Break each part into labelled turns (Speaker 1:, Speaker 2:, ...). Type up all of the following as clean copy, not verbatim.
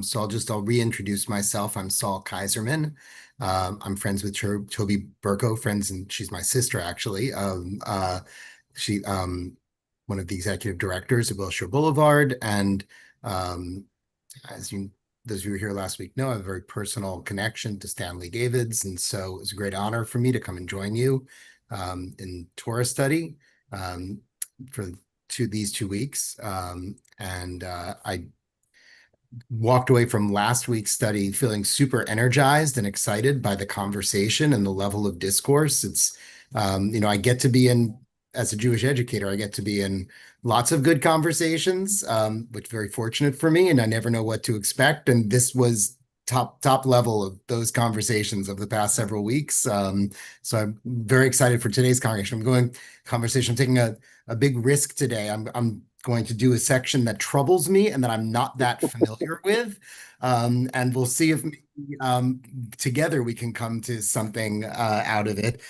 Speaker 1: So I'll reintroduce myself. I'm Saul Kaiserman. I'm friends with Toby Burko, friends, and she's my sister actually. She one of the executive directors of Wilshire Boulevard, and um, as you those of you who were here last week know, I have a very personal connection to Stanley Davids, and so it was a great honor for me to come and join you in Torah study for these 2 weeks. And I walked away from last week's study feeling super energized and excited by the conversation and the level of discourse. I get to be in, as a Jewish educator, I get to be in lots of good conversations, which is very fortunate for me, and I never know what to expect. And this was top level of those conversations of the past several weeks. So I'm very excited for today's conversation. I'm taking a big risk today. I'm going to do a section that troubles me and that I'm not that familiar with. And we'll see if together we can come to something out of it.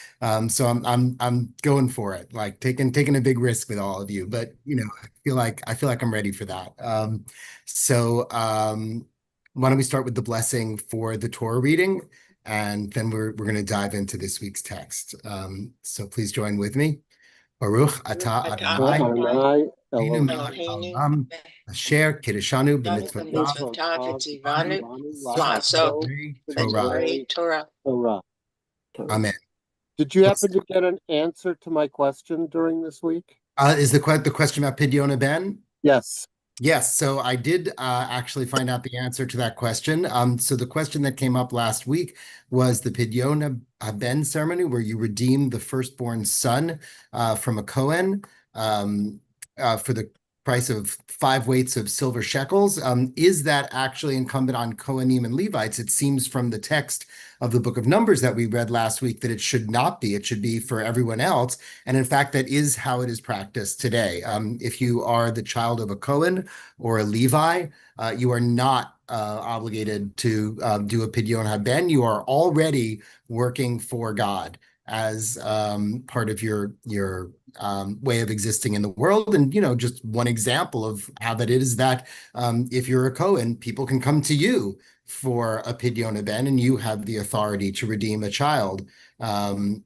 Speaker 1: So I'm going for it, like taking a big risk with all of you. But I feel like I'm ready for that. Why don't we start with the blessing for the Torah reading, and then we're going to dive into this week's text. So please join with me. Baruch atah Adonai
Speaker 2: Adonai
Speaker 1: Eloheinu melech haolam asher kiddushanu b'mitzvotav
Speaker 2: Torah.
Speaker 1: Amen.
Speaker 2: Did you happen to get an answer to my question during this week?
Speaker 1: Is the question about Pidyon Ben?
Speaker 2: Yes.
Speaker 1: Yes, so I did actually find out the answer to that question. So the question that came up last week was the Pidyon Ben ceremony, where you redeem the firstborn son from a Kohen for the price of 5 weights of silver shekels. Is that actually incumbent on Kohanim and Levites? It seems from the text of the book of Numbers that we read last week that it should not be. It should be for everyone else. And in fact, that is how it is practiced today. If you are the child of a Kohen or a Levi, you are not obligated to do a Pidyon Haben. You are already working for God as part of your way of existing in the world. And, just one example of how that is that if you're a Kohen, people can come to you for a Pidyon Ben, and you have the authority to redeem a child. And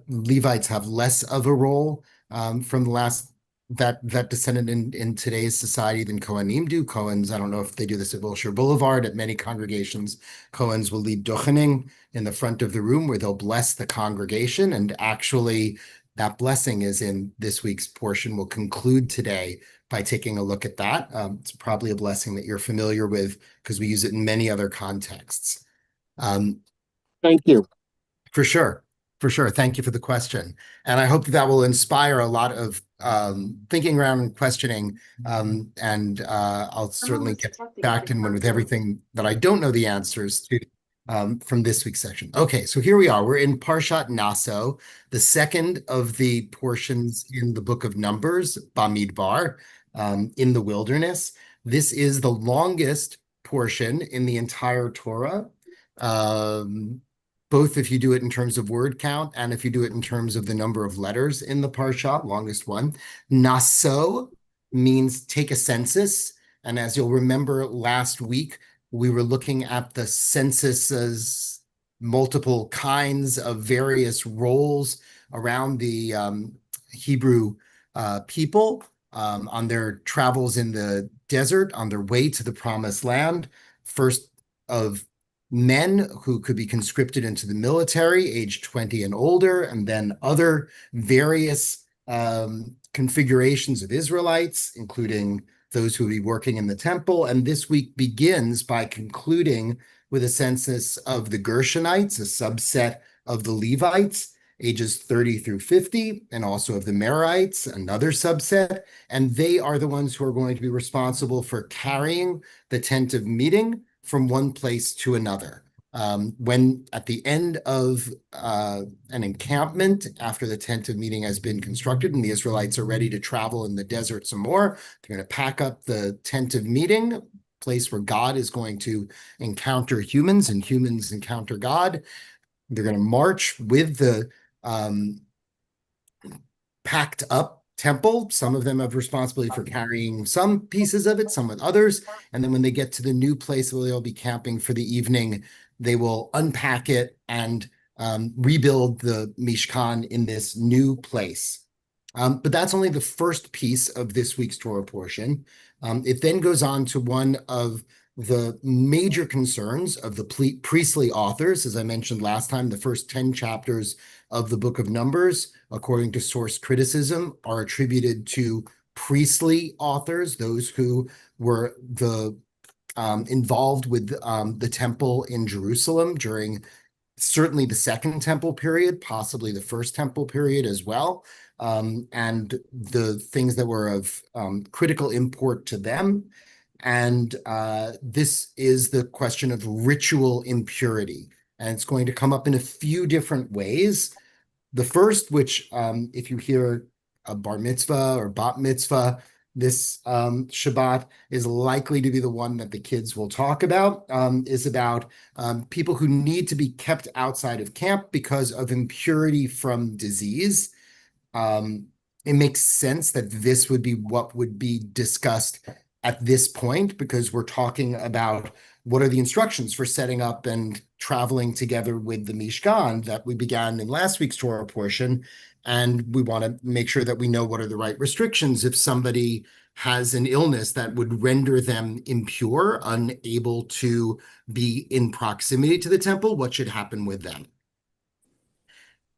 Speaker 1: Levites have less of a role from the last that descended in today's society than Kohanim do. Kohens, I don't know if they do this at Wilshire Boulevard. At many congregations, Kohens will lead duchening in the front of the room where they'll bless the congregation. And actually, that blessing is in this week's portion. We'll conclude today by taking a look at that. It's probably a blessing that you're familiar with because we use it in many other contexts.
Speaker 2: Thank you.
Speaker 1: For sure. Thank you for the question. And I hope that will inspire a lot of thinking around and questioning. And I'll certainly get back in with everything that I don't know the answers to from this week's section. Okay, so here we are. We're in Parshat Naso, the second of the portions in the book of Numbers, Bamidbar, in the wilderness. This is the longest portion in the entire Torah. Both if you do it in terms of word count and if you do it in terms of the number of letters in the parsha, longest one. Naso means take a census. And as you'll remember last week, we were looking at the census's multiple kinds of various roles around the Hebrew people on their travels in the desert, on their way to the promised land. First of men who could be conscripted into the military, age 20 and older, and then other various configurations of Israelites, including those who would be working in the temple. And this week begins by concluding with a census of the Gershonites, a subset of the Levites, ages 30 through 50, and also of the Merarites, another subset. And they are the ones who are going to be responsible for carrying the tent of meeting from one place to another. When at the end of an encampment, after the tent of meeting has been constructed and the Israelites are ready to travel in the desert some more, they're going to pack up the tent of meeting, place where God is going to encounter humans and humans encounter God. They're going to march with the packed up temple. Some of them have responsibility for carrying some pieces of it, some with others. And then when they get to the new place where they'll be camping for the evening, they will unpack it and rebuild the Mishkan in this new place. But that's only the first piece of this week's Torah portion. It then goes on to one of the major concerns of the priestly authors. As I mentioned last time, the first 10 chapters of the book of Numbers, according to source criticism, are attributed to priestly authors, those who were involved with the temple in Jerusalem during certainly the second temple period, possibly the first temple period as well, and the things that were of critical import to them. And this is the question of ritual impurity. And it's going to come up in a few different ways. The first, which if you hear a bar mitzvah or bat mitzvah this Shabbat, is likely to be the one that the kids will talk about, is about people who need to be kept outside of camp because of impurity from disease. It makes sense that this would be what would be discussed at this point because we're talking about what are the instructions for setting up and traveling together with the Mishkan that we began in last week's Torah portion. And we want to make sure that we know what are the right restrictions if somebody has an illness that would render them impure, unable to be in proximity to the temple, what should happen with them.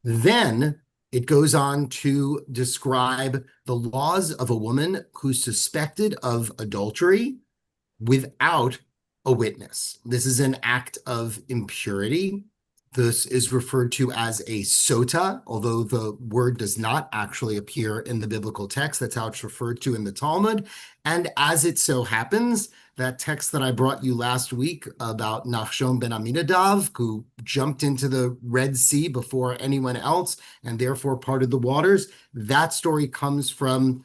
Speaker 1: Then it goes on to describe the laws of a woman who's suspected of adultery without a witness. This is an act of impurity. This is referred to as a sota, although the word does not actually appear in the biblical text. That's how it's referred to in the Talmud. And as it so happens, that text that I brought you last week about Nachshon ben Aminadav, who jumped into the Red Sea before anyone else and therefore parted the waters, that story comes from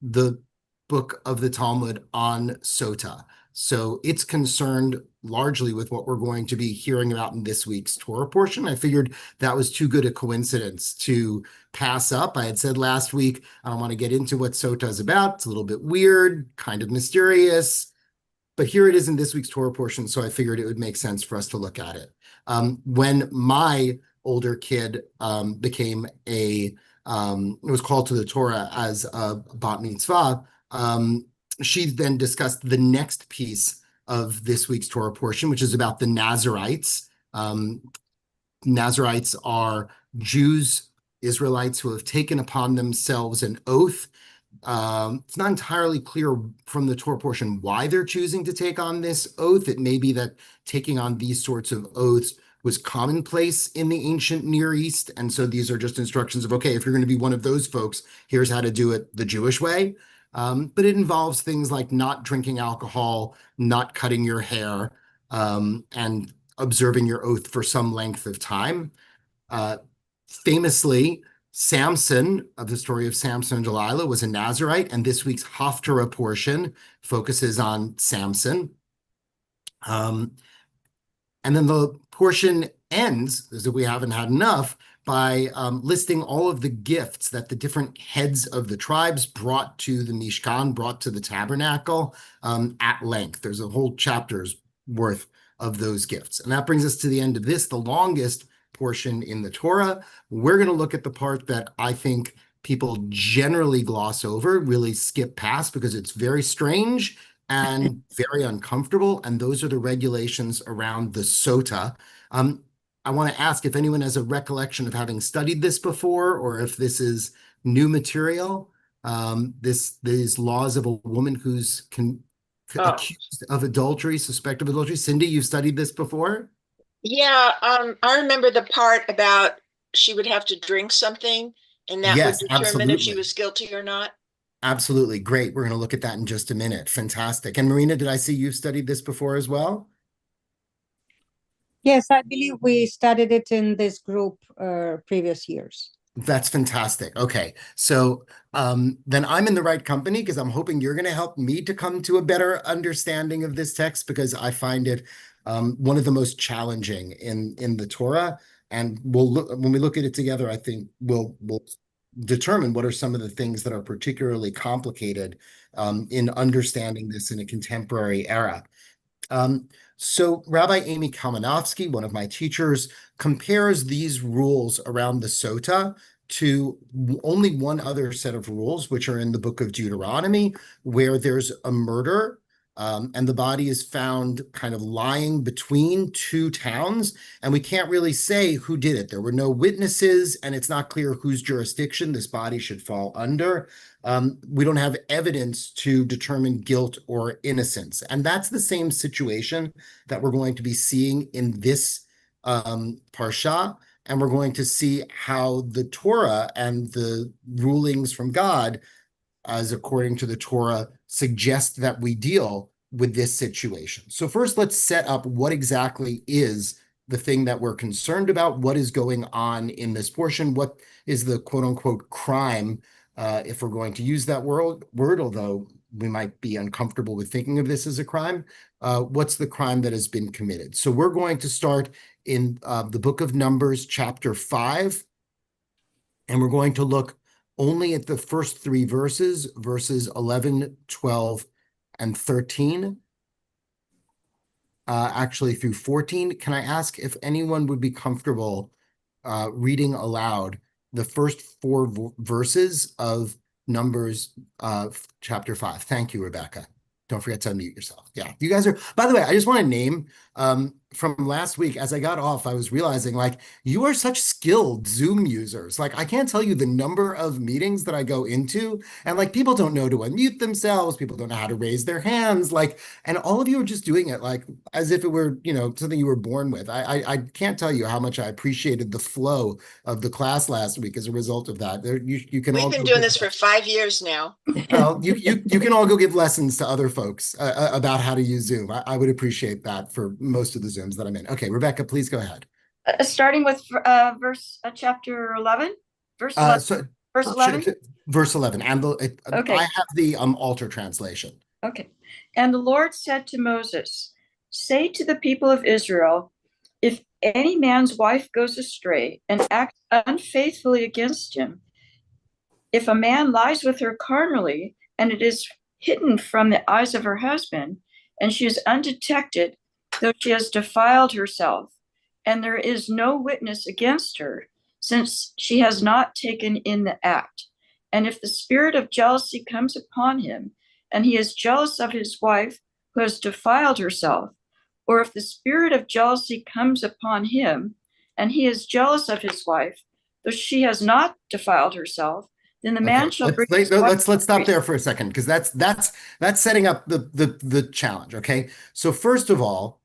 Speaker 1: the book of the Talmud on sota. So it's concerned largely with what we're going to be hearing about in this week's Torah portion. I figured that was too good a coincidence to pass up. I had said last week, I don't want to get into what sota is about. It's a little bit weird, kind of mysterious, but here it is in this week's Torah portion, so I figured it would make sense for us to look at it. When my older kid became it was called to the Torah as a bat mitzvah, she then discussed the next piece of this week's Torah portion, which is about the Nazarites. Nazarites are Jews, Israelites who have taken upon themselves an oath. It's not entirely clear from the Torah portion why they're choosing to take on this oath. It may be that taking on these sorts of oaths was commonplace in the ancient Near East. And so these are just instructions of, okay, if you're going to be one of those folks, here's how to do it the Jewish way. But it involves things like not drinking alcohol, not cutting your hair, and observing your oath for some length of time. Famously, Samson, of the story of Samson and Delilah, was a Nazarite, and this week's Haftarah portion focuses on Samson. And then the portion ends, as if we haven't had enough, by listing all of the gifts that the different heads of the tribes brought to the Mishkan, brought to the tabernacle at length. There's a whole chapter's worth of those gifts. And that brings us to the end of this, the longest portion in the Torah. We're going to look at the part that I think people generally gloss over, really skip past because it's very strange and very uncomfortable. And those are the regulations around the sota. I want to ask if anyone has a recollection of having studied this before, or if this is new material. These laws of a woman who's accused of adultery, suspected of adultery. Cindy, you've studied this before?
Speaker 3: Yeah, I remember the part about she would have to drink something and that would
Speaker 1: Yes,
Speaker 3: determine if she
Speaker 1: absolutely.
Speaker 3: was guilty or not.
Speaker 1: Absolutely. Great. We're going to look at that in just a minute. Fantastic. And Marina, did I see you've studied this before as well?
Speaker 4: Yes, I believe we studied it in this group previous years.
Speaker 1: That's fantastic. Okay. So then I'm in the right company because I'm hoping you're going to help me to come to a better understanding of this text because I find it one of the most challenging in the Torah. And we'll look when we look at it together, I think we'll determine what are some of the things that are particularly complicated in understanding this in a contemporary era. So Rabbi Amy Kalmanovsky, one of my teachers, compares these rules around the sota to only one other set of rules, which are in the book of Deuteronomy, where there's a murder, and the body is found kind of lying between two towns, and we can't really say who did it. There were no witnesses, and it's not clear whose jurisdiction this body should fall under. We don't have evidence to determine guilt or innocence. And that's the same situation that we're going to be seeing in this parsha. And we're going to see how the Torah and the rulings from God, as according to the Torah, suggest that we deal with this situation. So first, let's set up what exactly is the thing that we're concerned about, what is going on in this portion, what is the quote-unquote crime, if we're going to use that word, although we might be uncomfortable with thinking of this as a crime. What's the crime that has been committed? So we're going to start in the book of Numbers, chapter 5, and we're going to look only at the first three verses, verses 11, 12, and 13, actually through 14. Can I ask if anyone would be comfortable reading aloud the first four verses of Numbers chapter 5? Thank you, Rebecca. Don't forget to unmute yourself. Yeah, you guys are, by the way, I just want to name from last week, as I got off, I was realizing like you are such skilled Zoom users. Like I can't tell you the number of meetings that I go into and like people don't know to unmute themselves. People don't know how to raise their hands. Like, and all of you are just doing it like as if it were, you know, something you were born with. I can't tell you how much I appreciated the flow of the class last week as a result of that. You can all
Speaker 3: We've been doing this for 5 years now.
Speaker 1: well, you can all go give lessons to other folks about how to use Zoom. I would appreciate that for most of the Zooms that I'm in. Okay, Rebecca, please go ahead.
Speaker 5: Starting with chapter 11, verse 11. Verse 11?
Speaker 1: Verse 11. And
Speaker 5: Okay.
Speaker 1: I have the altar translation.
Speaker 5: Okay. And the Lord said to Moses, say to the people of Israel, if any man's wife goes astray and acts unfaithfully against him, if a man lies with her carnally, and it is hidden from the eyes of her husband, and she is undetected, though she has defiled herself, and there is no witness against her, since she has not taken in the act. And if the spirit of jealousy comes upon him, and he is jealous of his wife who has defiled herself, or if the spirit of jealousy comes upon him, and he is jealous of his wife, though she has not defiled herself, then the man shall bring.
Speaker 1: Let's stop there for a second, because that's setting up the challenge. Okay, so first of all,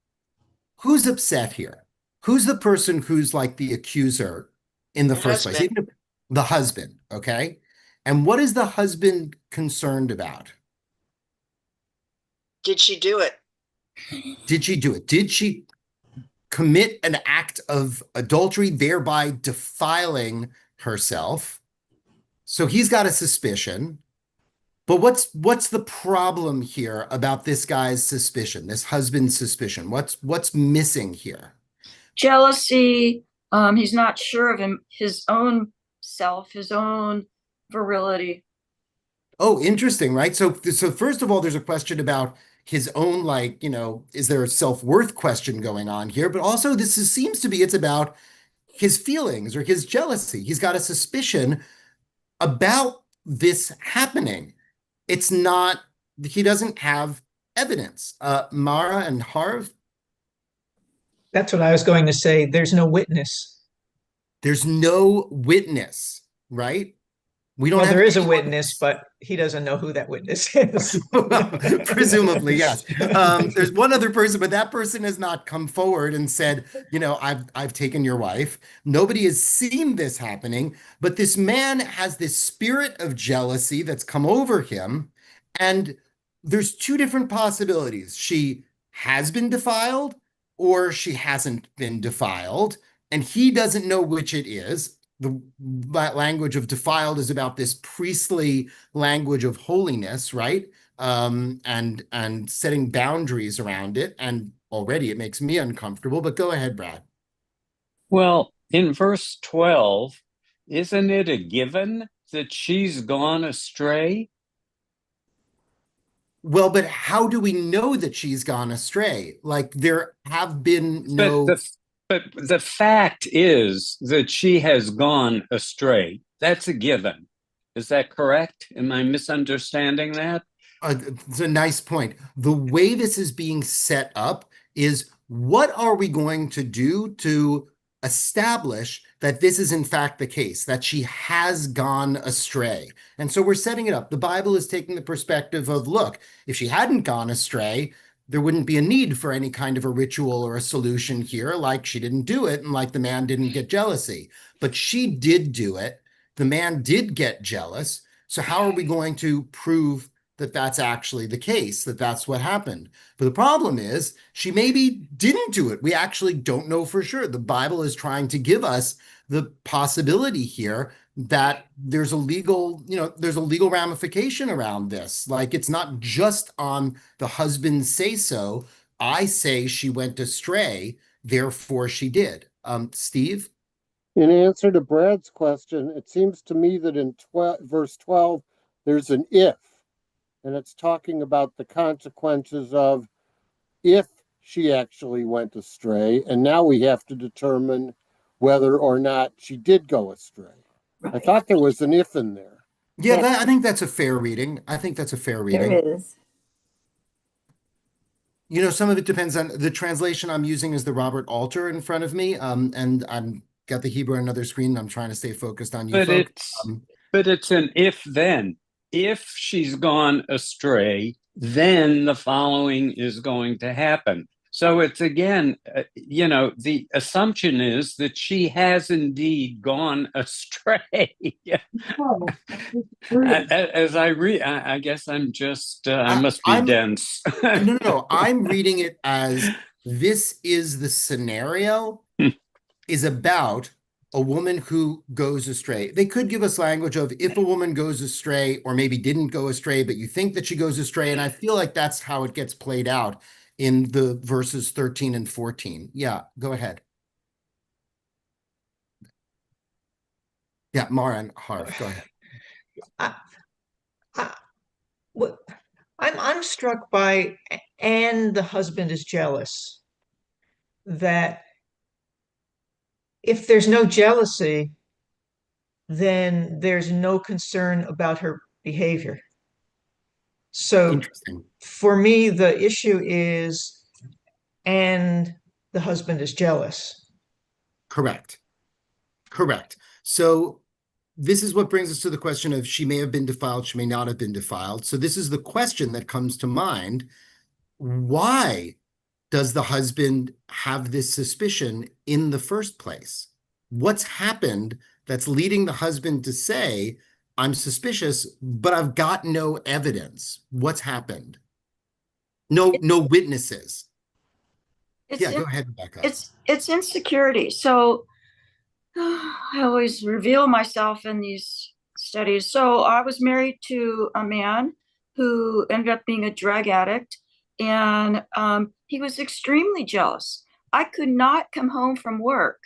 Speaker 1: who's upset here? Who's the person who's like the accuser in the first place? Even the husband. Okay, and what is the husband concerned about?
Speaker 3: Did she do it?
Speaker 1: Did she do it? Did she commit an act of adultery, thereby defiling herself? So he's got a suspicion, but what's the problem here about this guy's suspicion, this husband's suspicion? What's missing here?
Speaker 5: Jealousy. He's not sure of his own self, his own virility.
Speaker 1: Oh, interesting, right? So first of all, there's a question about his own, like, you know, is there a self-worth question going on here? But also seems to be, it's about his feelings or his jealousy. He's got a suspicion about this happening. It's not, he doesn't have evidence. Mara and Harv?
Speaker 6: That's what I was going to say. There's no witness.
Speaker 1: There's no witness, right? We don't
Speaker 6: Well,
Speaker 1: have
Speaker 6: there is a
Speaker 1: anyone-
Speaker 6: witness, but he doesn't know who that witness is.
Speaker 1: Presumably, yes. There's one other person, but that person has not come forward and said, you know, I've taken your wife. Nobody has seen this happening, but this man has this spirit of jealousy that's come over him. And there's two different possibilities. She has been defiled or she hasn't been defiled, and he doesn't know which it is. That language of defiled is about this priestly language of holiness, right? And setting boundaries around it. And already it makes me uncomfortable, but go ahead, Brad.
Speaker 7: Well, in verse 12, isn't it a given that she's gone astray?
Speaker 1: Well, but how do we know that she's gone astray? Like there have been
Speaker 7: But
Speaker 1: no.
Speaker 7: the fact is that she has gone astray. That's a given. Is that correct? Am I misunderstanding that?
Speaker 1: It's a nice point. The way this is being set up is what are we going to do to establish that this is in fact the case, that she has gone astray? And so we're setting it up. The Bible is taking the perspective of, look, if she hadn't gone astray, there wouldn't be a need for any kind of a ritual or a solution here, like she didn't do it and like the man didn't get jealousy. But she did do it. The man did get jealous. So how are we going to prove that that's actually the case, that that's what happened? But the problem is she maybe didn't do it. We actually don't know for sure. The Bible is trying to give us the possibility here that there's a legal, there's a legal ramification around this. Like it's not just on the husband say so. I say she went astray, therefore she did. Steve?
Speaker 2: In answer to Brad's question, it seems to me that in verse 12, there's an if, and it's talking about the consequences of if she actually went astray, and now we have to determine whether or not she did go astray. I thought there was an if in there.
Speaker 1: Yeah, I think that's a fair reading. I think that's a fair reading.
Speaker 8: There is.
Speaker 1: Some of it depends on the translation I'm using is the Robert Alter in front of me. And I'm got the Hebrew on another screen. And I'm trying to stay focused on you
Speaker 7: But
Speaker 1: folks.
Speaker 7: it's an if then. If she's gone astray, then the following is going to happen. So it's again, the assumption is that she has indeed gone astray. As I read, I guess I'm just, I must be dense.
Speaker 1: No. I'm reading it as this is the scenario is about a woman who goes astray. They could give us language of if a woman goes astray or maybe didn't go astray, but you think that she goes astray. And I feel like that's how it gets played out in the verses 13 and 14. Yeah, go ahead. Yeah, Mara and Harv, go ahead.
Speaker 6: I'm struck by, and the husband is jealous, that if there's no jealousy, then there's no concern about her behavior. So
Speaker 1: Interesting.
Speaker 6: For me, the issue is, and the husband is jealous.
Speaker 1: Correct. So this is what brings us to the question of she may have been defiled, she may not have been defiled. So this is the question that comes to mind. Why does the husband have this suspicion in the first place? What's happened that's leading the husband to say, I'm suspicious, but I've got no evidence? What's happened? No witnesses. Go ahead, Rebecca.
Speaker 5: It's insecurity. So I always reveal myself in these studies. So I was married to a man who ended up being a drug addict, and he was extremely jealous. I could not come home from work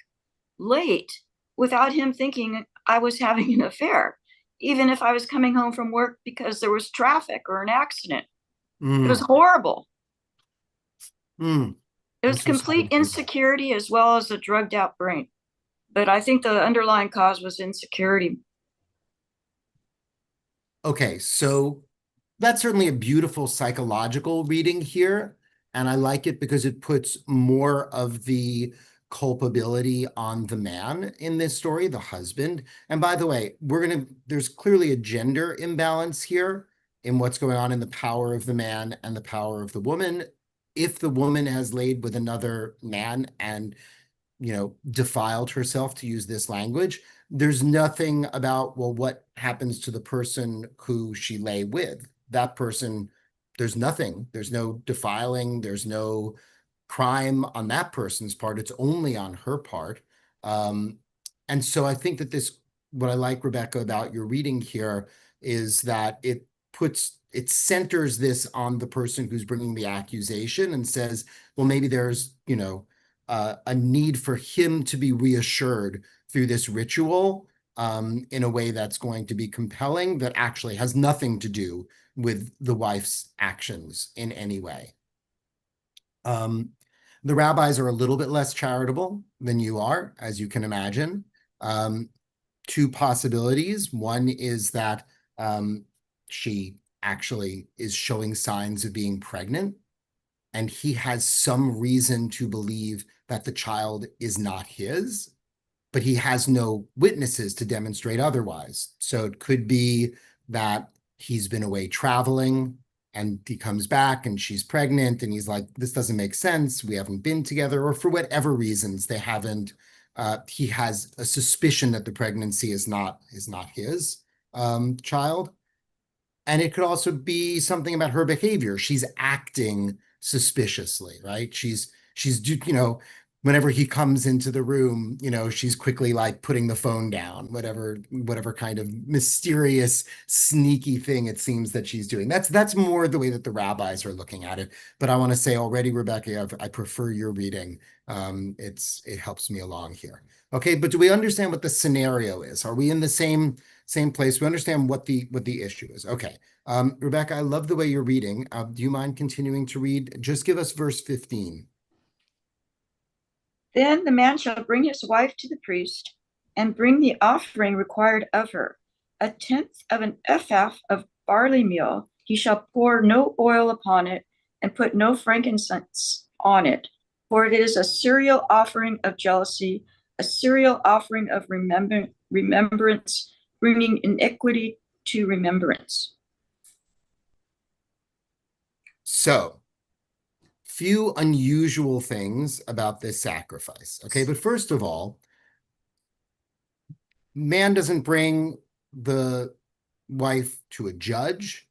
Speaker 5: late without him thinking I was having an affair, even if I was coming home from work because there was traffic or an accident. It was horrible. It was complete insecurity as well as a drugged out brain. But I think the underlying cause was insecurity.
Speaker 1: Okay, so that's certainly a beautiful psychological reading here. And I like it because it puts more of the culpability on the man in this story, the husband. And by the way, there's clearly a gender imbalance here in what's going on in the power of the man and the power of the woman. If the woman has laid with another man and defiled herself, to use this language, there's nothing about, well, what happens to the person who she lay with? That person, there's nothing. There's no defiling. There's no crime on that person's part. It's only on her part. And so I think that what I like, Rebecca, about your reading here is that it centers this on the person who's bringing the accusation and says, well, maybe there's, a need for him to be reassured through this ritual in a way that's going to be compelling, that actually has nothing to do with the wife's actions in any way. The rabbis are a little bit less charitable than you are, as you can imagine. Two possibilities. One is that she actually is showing signs of being pregnant, and he has some reason to believe that the child is not his, but he has no witnesses to demonstrate otherwise. So it could be that he's been away traveling and he comes back and she's pregnant and he's like, this doesn't make sense. We haven't been together, or for whatever reasons they haven't. He has a suspicion that the pregnancy is not his child. And it could also be something about her behavior. She's acting suspiciously, right? She's, whenever he comes into the room, she's quickly like putting the phone down, whatever kind of mysterious, sneaky thing it seems that she's doing. That's more the way that the rabbis are looking at it. But I want to say already, Rebecca, I prefer your reading. It helps me along here. Okay, but do we understand what the scenario is? Are we in the same place? We understand what the issue is. Okay. Rebecca, I love the way you're reading. Do you mind continuing to read? Just give us verse 15.
Speaker 5: Then the man shall bring his wife to the priest and bring the offering required of her, 1/10 of an ephah of barley meal. He shall pour no oil upon it and put no frankincense on it, for it is a cereal offering of jealousy, a cereal offering of remembrance, bringing iniquity to remembrance.
Speaker 1: So, few unusual things about this sacrifice. Okay, but first of all, man doesn't bring the wife to a judge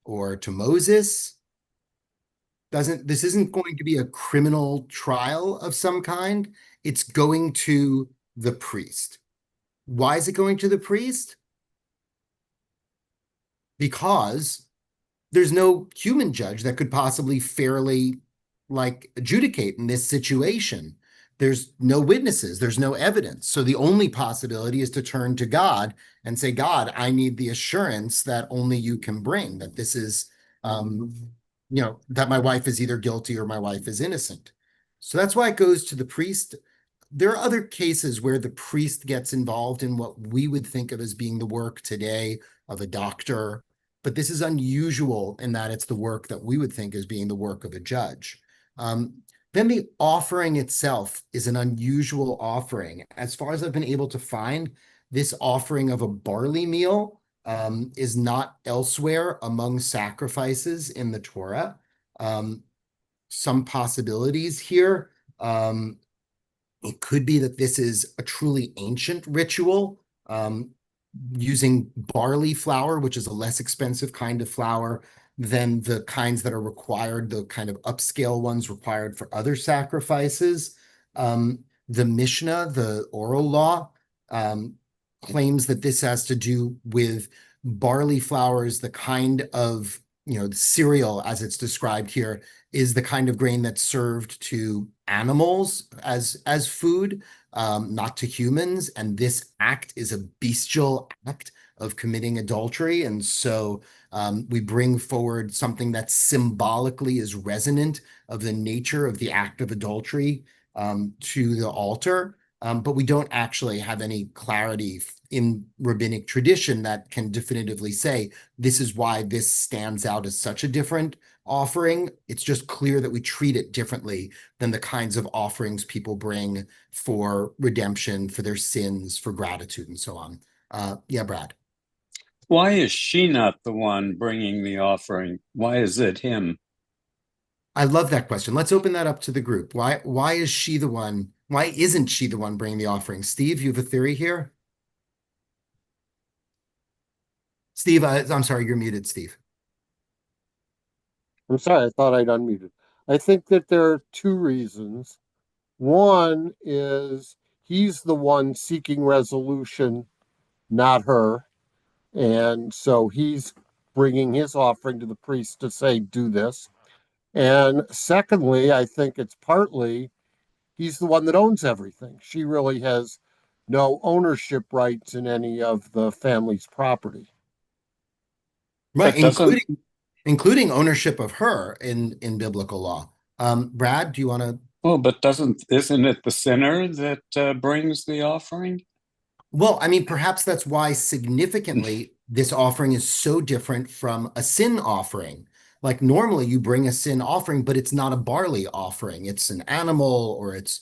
Speaker 1: or to Moses. This isn't going to be a criminal trial of some kind. It's going to the priest. Why is it going to the priest? Because there's no human judge that could possibly fairly adjudicate in this situation. There's no witnesses, there's no evidence. So the only possibility is to turn to God and say, God, I need the assurance that only you can bring, that this is, that my wife is either guilty or my wife is innocent. So that's why it goes to the priest. There are other cases where the priest gets involved in what we would think of as being the work today of a doctor, but this is unusual in that it's the work that we would think as being the work of a judge. Then the offering itself is an unusual offering. As far as I've been able to find, this offering of a barley meal is not elsewhere among sacrifices in the Torah. Some possibilities here. It could be that this is a truly ancient ritual, using barley flour, which is a less expensive kind of flour than the kinds that are required, the kind of upscale ones required for other sacrifices. The Mishnah, the oral law, claims that this has to do with barley flour is the kind of, cereal as it's described here is the kind of grain that's served to animals as food, not to humans. And this act is a bestial act of committing adultery. And so we bring forward something that symbolically is resonant of the nature of the act of adultery to the altar. But we don't actually have any clarity in rabbinic tradition that can definitively say this is why this stands out as such a different offering. It's just clear that we treat it differently than the kinds of offerings people bring for redemption, for their sins, for gratitude, and so on. Yeah, Brad.
Speaker 7: Why is she not the one bringing the offering? Why is it him?
Speaker 1: I love that question. Let's open that up to the group. Why is she the one? Why isn't she the one bringing the offering? Steve, you have a theory here? Steve, I'm sorry, you're muted, Steve.
Speaker 2: I'm sorry, I thought I'd unmuted. I think that there are two reasons. One is he's the one seeking resolution, not her. And so he's bringing his offering to the priest to say, do this. And secondly, I think it's partly he's the one that owns everything. She really has no ownership rights in any of the family's property.
Speaker 1: Right,
Speaker 7: But doesn't,
Speaker 1: including ownership of her in biblical law. Brad, do you want to?
Speaker 7: well, but isn't it the sinner that brings the offering?
Speaker 1: Well, I mean, perhaps that's why significantly this offering is so different from a sin offering. Like normally you bring a sin offering, but it's not a barley offering. It's an animal, or it's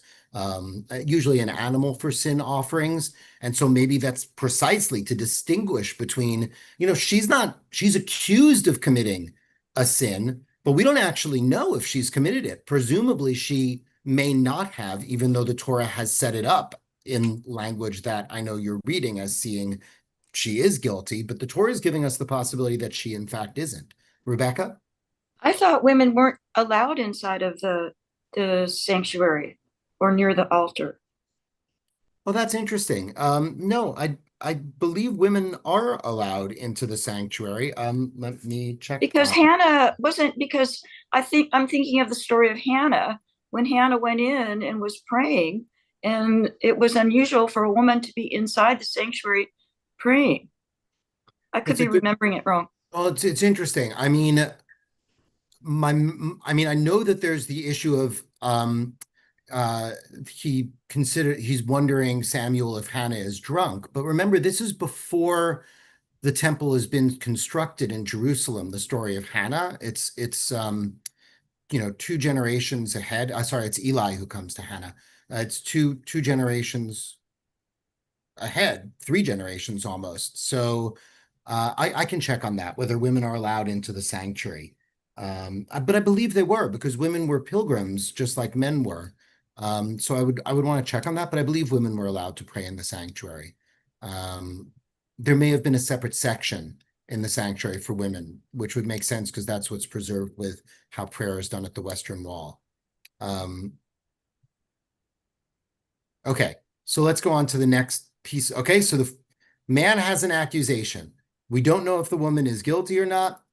Speaker 1: usually an animal for sin offerings. And so maybe that's precisely to distinguish between, she's accused of committing a sin, but we don't actually know if she's committed it. Presumably she may not have, even though the Torah has set it up in language that I know you're reading as seeing she is guilty, but the Torah is giving us the possibility that she in fact isn't. Rebecca?
Speaker 5: I thought women weren't allowed inside of the sanctuary or near the altar.
Speaker 1: Well, that's interesting. No, I believe women are allowed into the sanctuary. Let me check.
Speaker 5: Because Hannah wasn't, because I'm thinking of the story of Hannah, when Hannah went in and was praying, and it was unusual for a woman to be inside the sanctuary praying. I could be remembering it wrong.
Speaker 1: Well, it's interesting. I mean, I know that there's the issue of he's wondering, Samuel, if Hannah is drunk. But remember, this is before the temple has been constructed in Jerusalem. The story of Hannah, it's 2 generations ahead. Sorry, it's Eli who comes to Hannah. It's two generations ahead, 3 generations almost. So I can check on that, whether women are allowed into the sanctuary. But I believe they were, because women were pilgrims just like men were. So I would want to check on that, but I believe women were allowed to pray in the sanctuary. There may have been a separate section in the sanctuary for women, which would make sense because that's what's preserved with how prayer is done at the Western Wall. Okay, so let's go on to the next piece. Okay, so the man has an accusation. We don't know if the woman is guilty or not.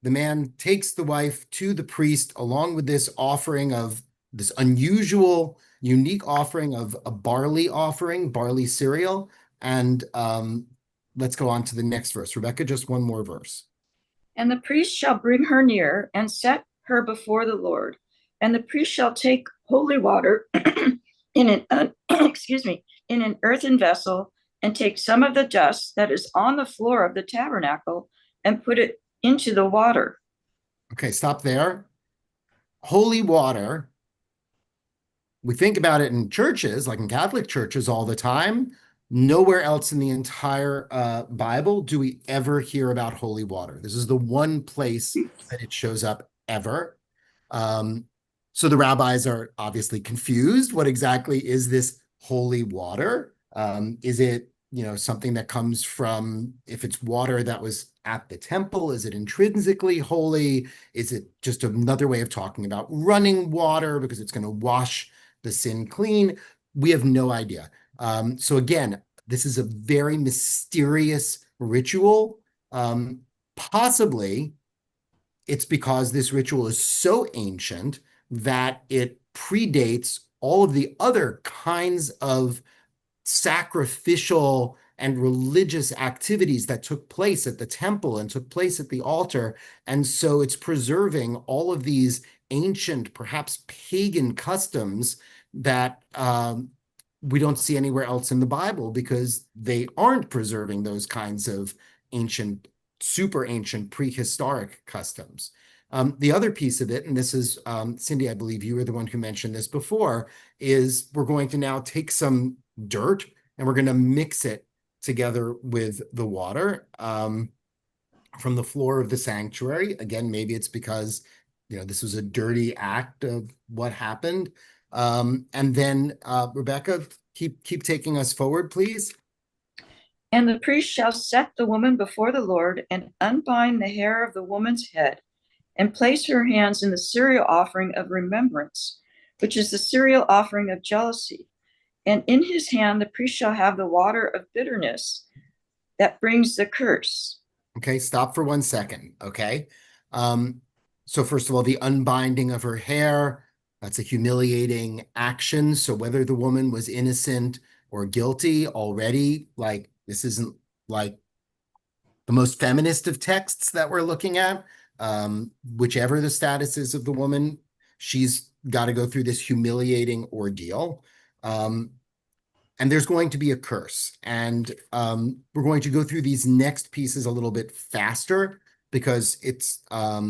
Speaker 1: The man takes the wife to the priest along with this offering of this unusual, unique offering of a barley cereal. And let's go on to the next verse. Rebecca, just one more verse.
Speaker 5: And the priest shall bring her near and set her before the Lord. And the priest shall take holy water in an in an earthen vessel, and take some of the dust that is on the floor of the tabernacle and put it into the water.
Speaker 1: Okay, stop there. Holy water. We think about it in churches, like in Catholic churches all the time. Nowhere else in the entire Bible do we ever hear about holy water. This is the one place that it shows up ever. So the rabbis are obviously confused. What exactly is this holy water? Is it, something that comes from, if it's water that was at the temple, is it intrinsically holy? Is it just another way of talking about running water because it's going to wash the sin clean? We have no idea. So again, this is a very mysterious ritual. Possibly it's because this ritual is so ancient that it predates all of the other kinds of sacrificial and religious activities that took place at the temple and took place at the altar. And so it's preserving all of these ancient, perhaps pagan customs that we don't see anywhere else in the Bible, because they aren't preserving those kinds of ancient, super ancient, prehistoric customs. The other piece of it, and this is, Cindy, I believe you were the one who mentioned this before, is we're going to now take some dirt and we're going to mix it together with the water from the floor of the sanctuary. Again, maybe it's because, this was a dirty act of what happened. And then, Rebecca, keep taking us forward, please.
Speaker 5: And the priest shall set the woman before the Lord and unbind the hair of the woman's head and place her hands in the cereal offering of remembrance, which is the cereal offering of jealousy. And in his hand, the priest shall have the water of bitterness that brings the curse.
Speaker 1: Okay, stop for 1 second. Okay. So first of all, the unbinding of her hair, that's a humiliating action. So whether the woman was innocent or guilty already. Like, this isn't like the most feminist of texts that we're looking at. Whichever the status is of the woman, she's got to go through this humiliating ordeal. And there's going to be a curse. And we're going to go through these next pieces a little bit faster because it's a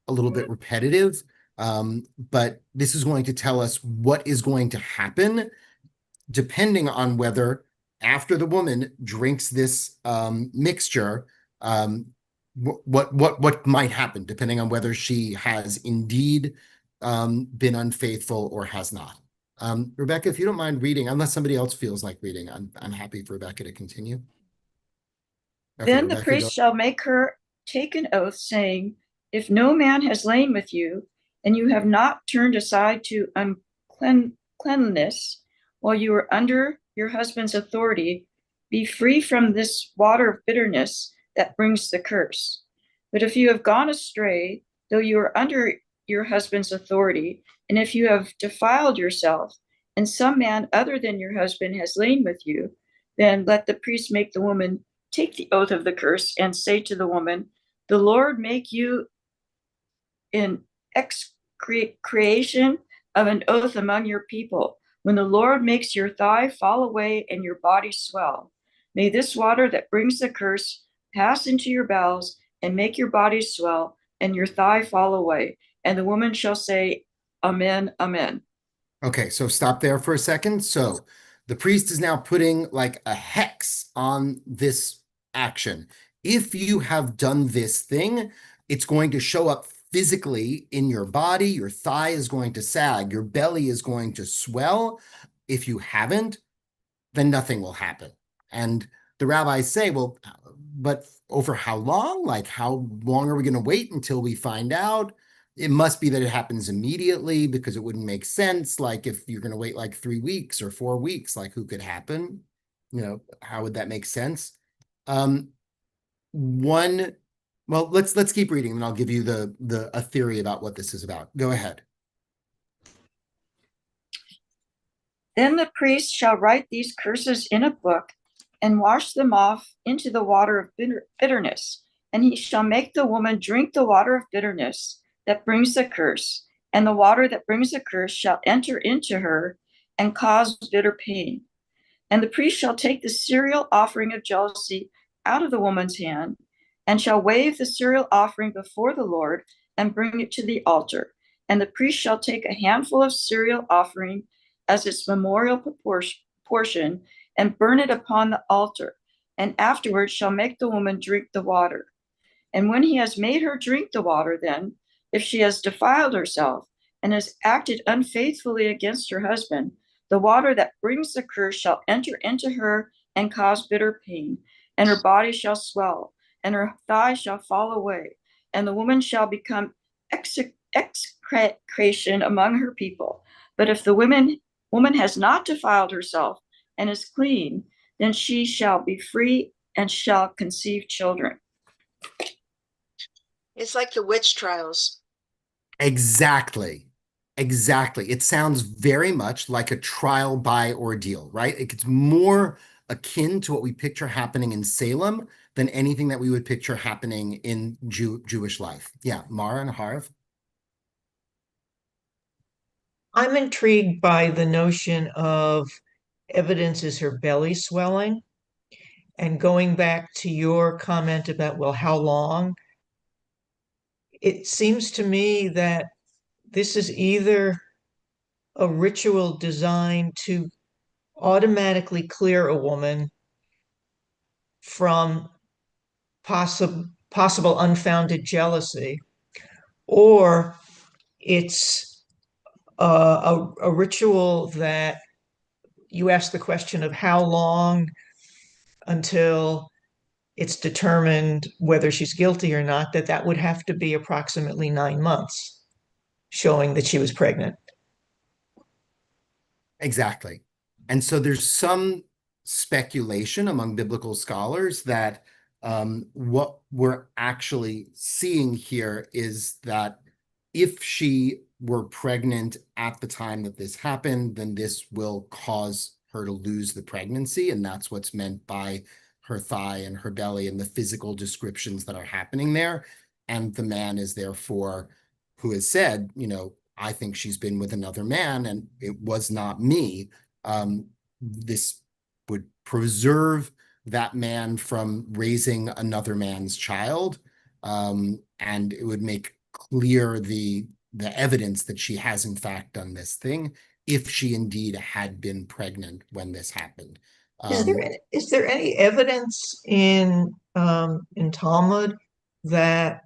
Speaker 1: little bit repetitive. But this is going to tell us what is going to happen depending on whether after the woman drinks this mixture, what might happen, depending on whether she has indeed been unfaithful or has not. Rebecca, if you don't mind reading, unless somebody else feels like reading, I'm happy for Rebecca to continue. Okay,
Speaker 5: Then the
Speaker 1: Rebecca,
Speaker 5: priest shall make her take an oath, saying, if no man has lain with you, and you have not turned aside to uncleanness while you are under your husband's authority, be free from this water of bitterness that brings the curse. But if you have gone astray, though you are under your husband's authority, and if you have defiled yourself, and some man other than your husband has lain with you, then let the priest make the woman take the oath of the curse and say to the woman, the Lord make you in creation of an oath among your people. When the Lord makes your thigh fall away and your body swell, may this water that brings the curse pass into your bowels and make your body swell and your thigh fall away. And the woman shall say, Amen, Amen.
Speaker 1: Okay, so stop there for a second. So the priest is now putting like a hex on this action. If you have done this thing, it's going to show up physically in your body. Your thigh is going to sag. Your belly is going to swell. If you haven't, then nothing will happen. And the rabbis say, well, but over how long? Like, how long are we going to wait until we find out? It must be that it happens immediately, because it wouldn't make sense. Like, if you're going to wait like 3 weeks or 4 weeks, like, who could happen? You know, how would that make sense? Well, let's keep reading, and I'll give you a theory about what this is about. Go ahead.
Speaker 5: Then the priest shall write these curses in a book and wash them off into the water of bitterness. And he shall make the woman drink the water of bitterness that brings the curse. And the water that brings the curse shall enter into her and cause bitter pain. And the priest shall take the cereal offering of jealousy out of the woman's hand, and shall wave the cereal offering before the Lord and bring it to the altar. And the priest shall take a handful of cereal offering as its memorial portion and burn it upon the altar, and afterwards shall make the woman drink the water. And when he has made her drink the water, then, if she has defiled herself and has acted unfaithfully against her husband, the water that brings the curse shall enter into her and cause bitter pain, and her body shall swell, and her thigh shall fall away, and the woman shall become execration among her people. But if the woman has not defiled herself and is clean, then she shall be free and shall conceive children.
Speaker 3: It's like the witch trials.
Speaker 1: Exactly. It sounds very much like a trial by ordeal, right? It's more akin to what we picture happening in Salem than anything that we would picture happening in Jewish life. Yeah, Mara and Harv.
Speaker 6: I'm intrigued by the notion of evidence is her belly swelling. And going back to your comment about, well, how long? It seems to me that this is either a ritual designed to automatically clear a woman from possible unfounded jealousy, or it's a ritual that you ask the question of how long until it's determined whether she's guilty or not, that would have to be approximately 9 months, showing that she was pregnant.
Speaker 1: Exactly. And so there's some speculation among biblical scholars that what we're actually seeing here is that if she were pregnant at the time that this happened, then this will cause her to lose the pregnancy, and that's what's meant by her thigh and her belly and the physical descriptions that are happening there. And the man is therefore who has said, I think she's been with another man and it was not me. This would preserve that man from raising another man's child, and it would make clear the evidence that she has in fact done this thing, if she indeed had been pregnant when this happened.
Speaker 6: Is there any evidence in Talmud that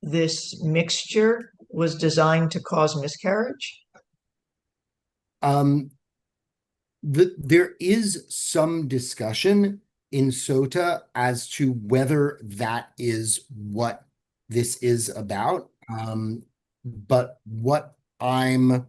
Speaker 6: this mixture was designed to cause miscarriage?
Speaker 1: There is some discussion in Sota as to whether that is what this is about. But what I'm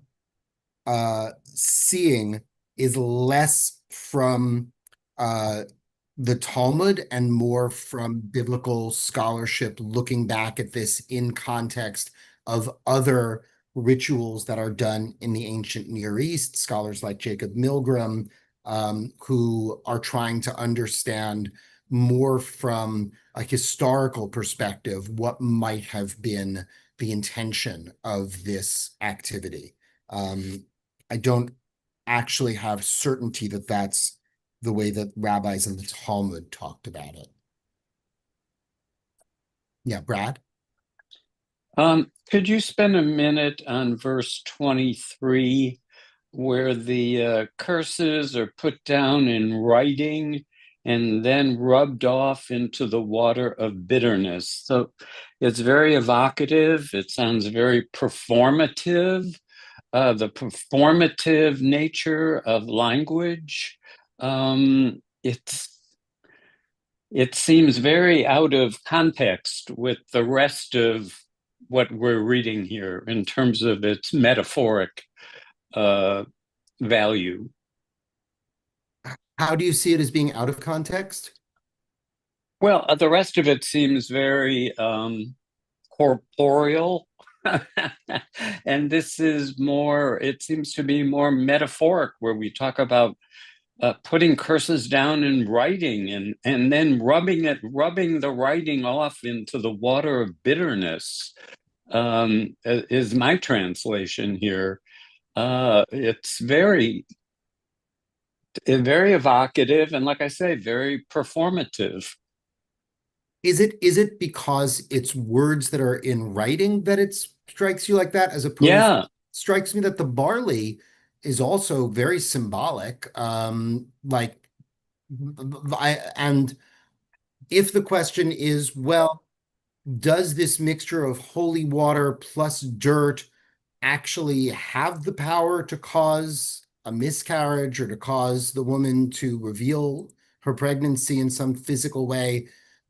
Speaker 1: seeing is less from the Talmud and more from biblical scholarship looking back at this in context of other rituals that are done in the ancient Near East, scholars like Jacob Milgram, who are trying to understand more from a historical perspective what might have been the intention of this activity. I don't actually have certainty that that's the way that rabbis in the Talmud talked about it. Yeah, Brad?
Speaker 7: Could you spend a minute on verse 23, where the curses are put down in writing and then rubbed off into the water of bitterness? So it's very evocative. It sounds very performative. The performative nature of language. It seems very out of context with the rest of what we're reading here in terms of its metaphoric value.
Speaker 1: How do you see it as being out of context?
Speaker 7: Well, the rest of it seems very corporeal. And this is more, it seems to be more metaphoric, where we talk about putting curses down in writing and then rubbing the writing off into the water of bitterness, is my translation here. It's very evocative, and like I say, very performative.
Speaker 1: Is it because it's words that are in writing that it strikes you like that, as opposed
Speaker 7: Yeah.
Speaker 1: Strikes me that the barley is also very symbolic. And if the question is, well, does this mixture of holy water plus dirt actually have the power to cause a miscarriage or to cause the woman to reveal her pregnancy in some physical way?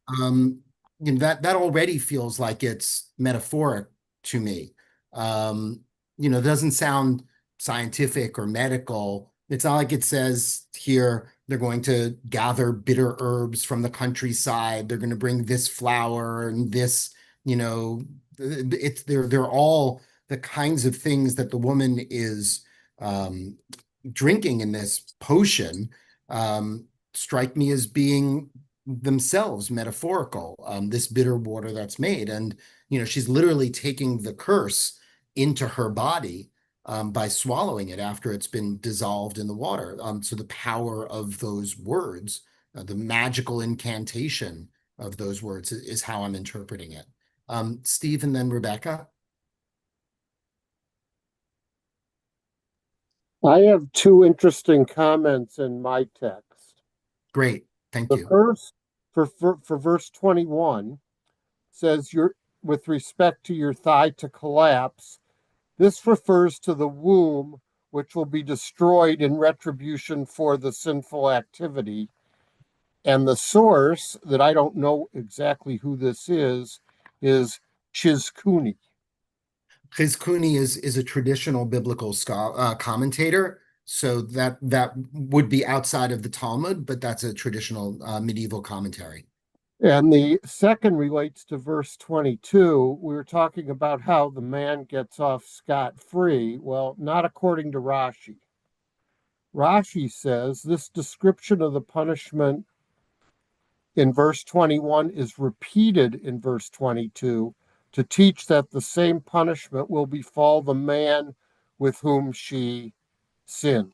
Speaker 1: That already feels like it's metaphoric to me. It doesn't sound scientific or medical. It's not like it says here they're going to gather bitter herbs from the countryside. They're going to bring this flour and this, they're all the kinds of things that the woman is drinking in this potion, strike me as being themselves metaphorical. This bitter water that's made, and she's literally taking the curse into her body by swallowing it after it's been dissolved in the water. So the power of those words, the magical incantation of those words is how I'm interpreting it. Steve and then Rebecca.
Speaker 2: I have two interesting comments in my text.
Speaker 1: Great, thank
Speaker 2: The
Speaker 1: you.
Speaker 2: first, for verse 21, says, with respect to your thigh to collapse, this refers to the womb, which will be destroyed in retribution for the sinful activity. And the source, that I don't know exactly who this is Chizkuni.
Speaker 1: Chizkuni is a traditional biblical commentator, so that would be outside of the Talmud, but that's a traditional medieval commentary.
Speaker 2: And the second relates to verse 22. We were talking about how the man gets off scot-free. Well, not according to Rashi. Rashi says this description of the punishment in verse 21 is repeated in verse 22 to teach that the same punishment will befall the man with whom she sinned.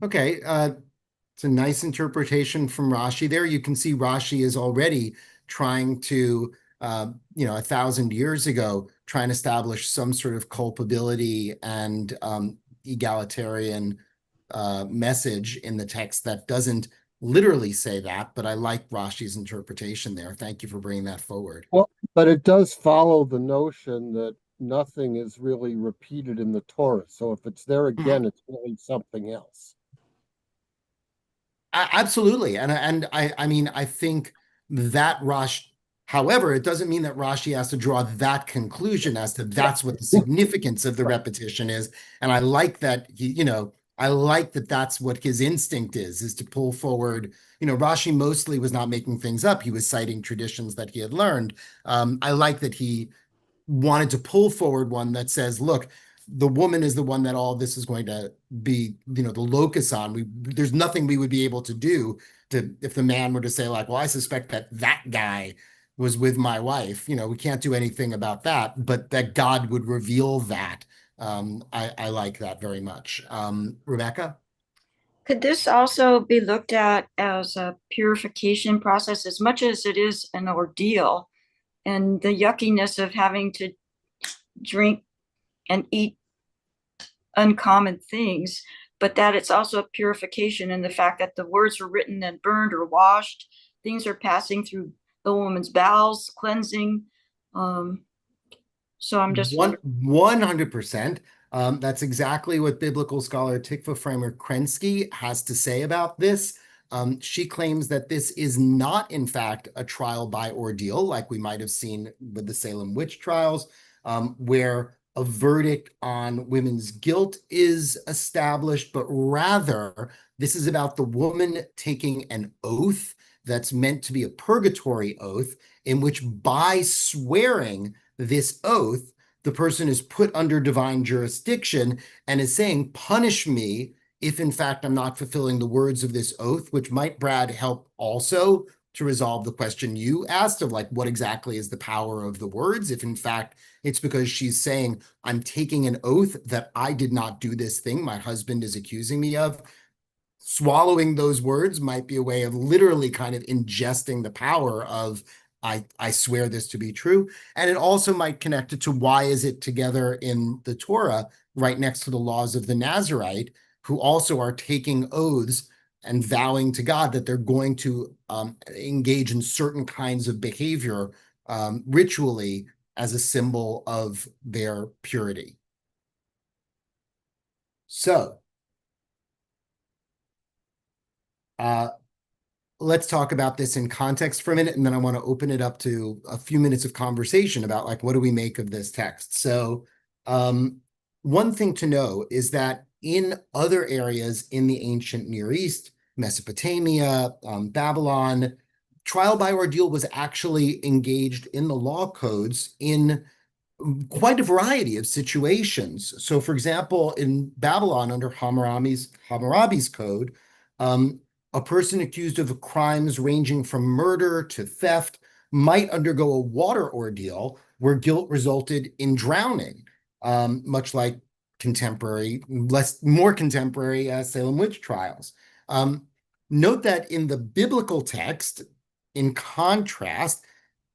Speaker 1: Okay, it's a nice interpretation from Rashi there. You can see Rashi is already trying to, 1,000 years ago, trying to establish some sort of culpability and egalitarian message in the text that doesn't literally say that, but I like Rashi's interpretation there. Thank you for bringing that forward.
Speaker 2: Well, but it does follow the notion that nothing is really repeated in the Torah. So if it's there again, it's really something else.
Speaker 1: Absolutely. And I mean, I think that however, it doesn't mean that Rashi has to draw that conclusion as to that's what the significance of the repetition is. And I like that I like that that's what his instinct is to pull forward. Rashi mostly was not making things up. He was citing traditions that he had learned. I like that he wanted to pull forward one that says, look, the woman is the one that all this is going to be, the locus on. There's nothing we would be able to do if the man were to say, like, well, I suspect that guy was with my wife. We can't do anything about that, but that God would reveal that. I like that very much. Rebecca?
Speaker 5: Could this also be looked at as a purification process as much as it is an ordeal, and the yuckiness of having to drink and eat uncommon things, but that it's also a purification in the fact that the words are written and burned or washed, things are passing through the woman's bowels, cleansing. So I'm just
Speaker 1: 100%. That's exactly what biblical scholar Tikva Framer Krensky has to say about this. She claims that this is not, in fact, a trial by ordeal, like we might have seen with the Salem witch trials, where a verdict on women's guilt is established, but rather this is about the woman taking an oath that's meant to be a purgatory oath, in which by swearing this oath, the person is put under divine jurisdiction and is saying, punish me if in fact I'm not fulfilling the words of this oath, which might, Brad, help also to resolve the question you asked of, like, what exactly is the power of the words? If in fact it's because she's saying, I'm taking an oath that I did not do this thing my husband is accusing me of. Swallowing those words might be a way of literally kind of ingesting the power of, I swear this to be true. And it also might connect it to why is it together in the Torah right next to the laws of the Nazarite, who also are taking oaths and vowing to God that they're going to engage in certain kinds of behavior ritually as a symbol of their purity. So, let's talk about this in context for a minute, and then I want to open it up to a few minutes of conversation about, like, what do we make of this text? So one thing to know is that in other areas in the ancient Near East, Mesopotamia, Babylon, trial by ordeal was actually engaged in the law codes in quite a variety of situations. So, for example, in Babylon, under Hammurabi's code, a person accused of crimes ranging from murder to theft might undergo a water ordeal where guilt resulted in drowning, much like more contemporary Salem witch trials. Note that in the biblical text, in contrast,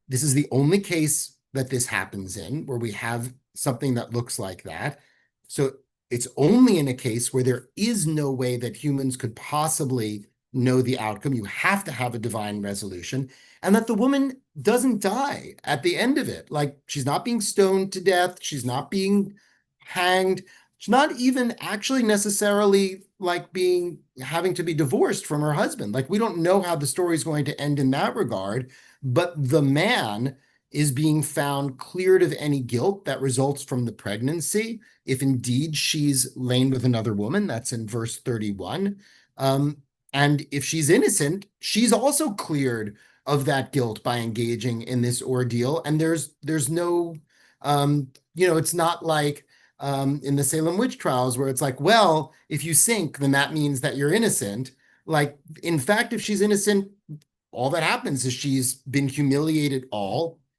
Speaker 1: this is the only case that this happens in where we have something that looks like that. So it's only in a case where there is no way that humans could possibly know the outcome. You have to have a divine resolution, and that the woman doesn't die at the end of it. Like, she's not being stoned to death. She's not being hanged. She's not even actually necessarily like having to be divorced from her husband. Like, we don't know how the story is going to end in that regard, but the man is being found cleared of any guilt that results from the pregnancy, if indeed she's lain with another woman. That's in verse 31. And if she's innocent, she's also cleared of that guilt by engaging in this ordeal. And there's no, it's not like in the Salem witch trials, where it's like, well, if you sink, then that means that you're innocent. Like, in fact, if she's innocent, all that happens is she's been humiliated.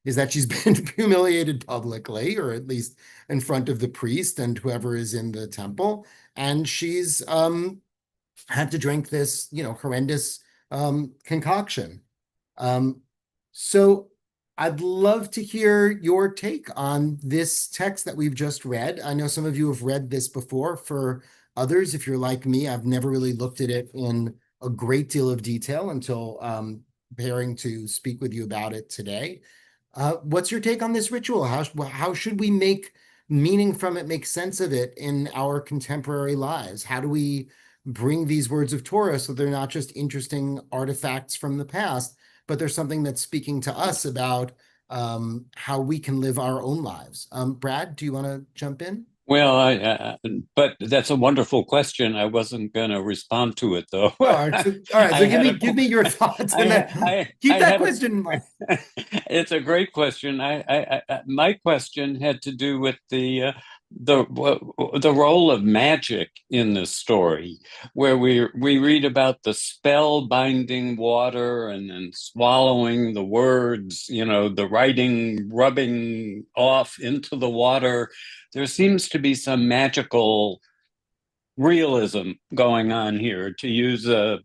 Speaker 1: Is that she's been humiliated publicly, or at least in front of the priest and whoever is in the temple, and she's had to drink this, horrendous concoction. So I'd love to hear your take on this text that we've just read. I know some of you have read this before. For others, if you're like me, I've never really looked at it in a great deal of detail until preparing to speak with you about it today. What's your take on this ritual? How should we make meaning from it, make sense of it in our contemporary lives? How do we bring these words of Torah so they're not just interesting artifacts from the past, but there's something that's speaking to us about how we can live our own lives? Brad, do you want to jump in?
Speaker 7: Well, but that's a wonderful question. I wasn't going to respond to it, though.
Speaker 1: All right, so give me your thoughts, and then keep that question in mind.
Speaker 7: It's a great question. My question had to do with the role of magic in this story, where we read about the spell binding water and then swallowing the words, the writing rubbing off into the water. There seems to be some magical realism going on here, to use a